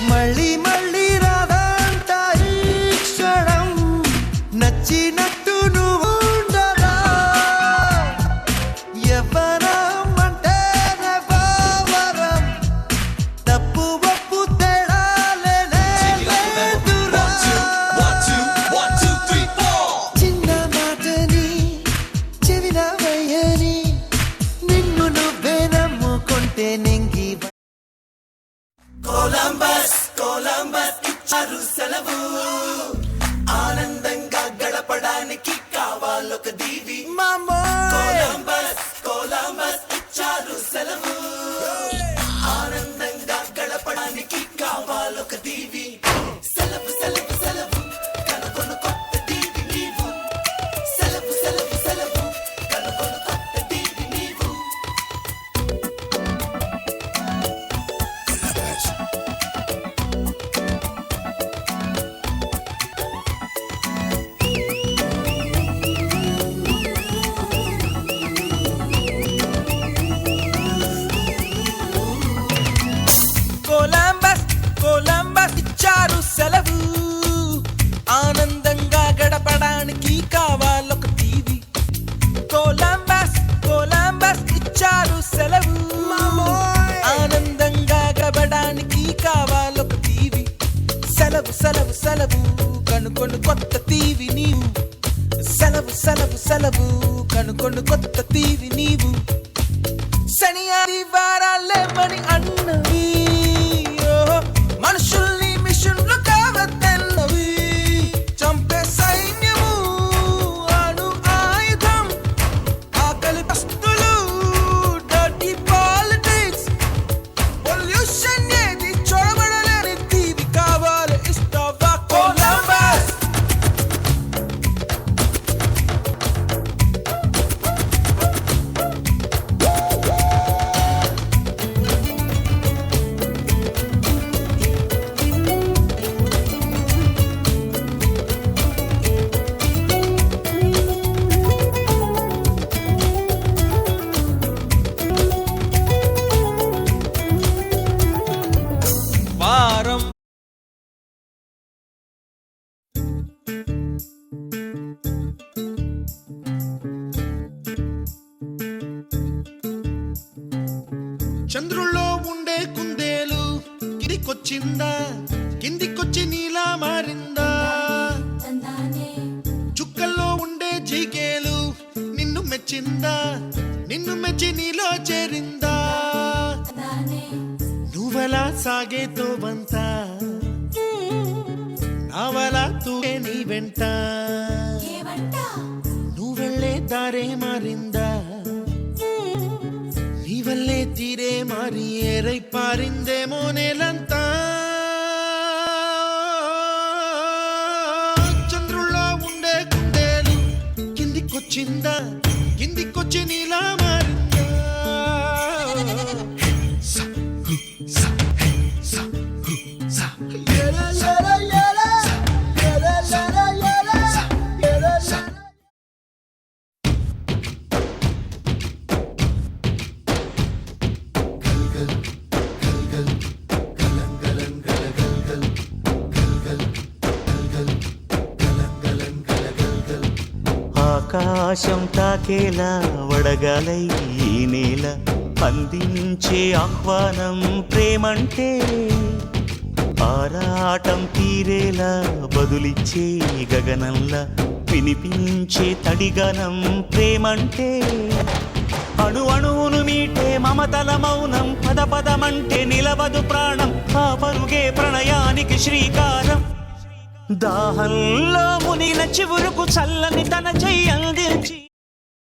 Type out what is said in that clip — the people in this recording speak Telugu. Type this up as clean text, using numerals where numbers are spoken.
మళ్ళీ మళ్ళీ రాదంట ఈ క్షణం నచ్చినట్టు నువ్వు ఉండరా యవ్వనం అంటేనే పావరం తప్పు ఒప్పు తేడా లేదురా చిన్న మాటని చెవిన వయ్యని నిన్ను నువ్వే నమ్ముకుంటే నెంగి కొలంబస్ ఇచ్చారు సెలవు ఆనందంగా గడపడానికి కావాలొక దీవి కొలంబస్ ఇచ్చారు సెలవు ఆనందంగా గడపడానికి కావాలొక దీవి సెలవు సెలవు సెలవు కనుకొను కొత్త దీవి నీవు సెలవు సెలవు సెలవు కనుకొను కొత్త దీవి నీవు కొలంబస్ ఇచ్చారు సెలవు ఆనందంగా గడపడానికి కావాలొక దీవి కొలంబస్ ఇచ్చారు సెలవు ఆనందంగా గడపడానికి కావాలొక దీవి సెలవు సెలవు సెలవు కనుకొను కొత్త దీవి నీవు సెలవు సెలవు సెలవు కనుకొను కొత్త దీవి నీవు శని ఆదివారాలేమని అన్నవి మనుషుల్ని మిషన్లు కావద్దన్నవి చంపే సైన్యము అణు ఆయుధం ఆకలి పస్తులు డర్టీ పాలిటిక్స్ పొల్యూషన్ ఏది చూడబడలేని దీవి కావాలి ఇస్తావా కొలంబస్ వారం చంద్రుల్లో ఉండే కుందేలు కిందికొచ్చిందా కిందికొచ్చి నీలా మారిందా చుక్కల్లో ఉండే జీకేలు నిన్ను మెచ్చిందా నిన్ను మెచ్చి నీలో చేరిందా నువ్వలా సాగేతో బంత నావలా తూగే నీ వెంట నువ్వెళ్ళే దారే మారిందా నీ వల్లే తీరే మారి ఏరై పారిందేమో నేలంతా చంద్రుల్లో ఉండే కుందేలు కిందికొచ్చిందా కిందికొచ్చి నీలా మారిందా ఆకాశం తాకేలా వడగాలై ఈ నేల అందించే ఆహ్వానం ప్రేమంటే ఆరాటం తీరేలా బదులిచ్చే గగనంలా వినిపించే తడిగనం ప్రేమంటే అణు అణువును మీటే మమతల మౌనం పద పదమంటే నిలవదు ప్రాణం ఆ పరుగే ప్రణయానికి శ్రీకారం దాహంలో మునిన చివురుకు చల్లని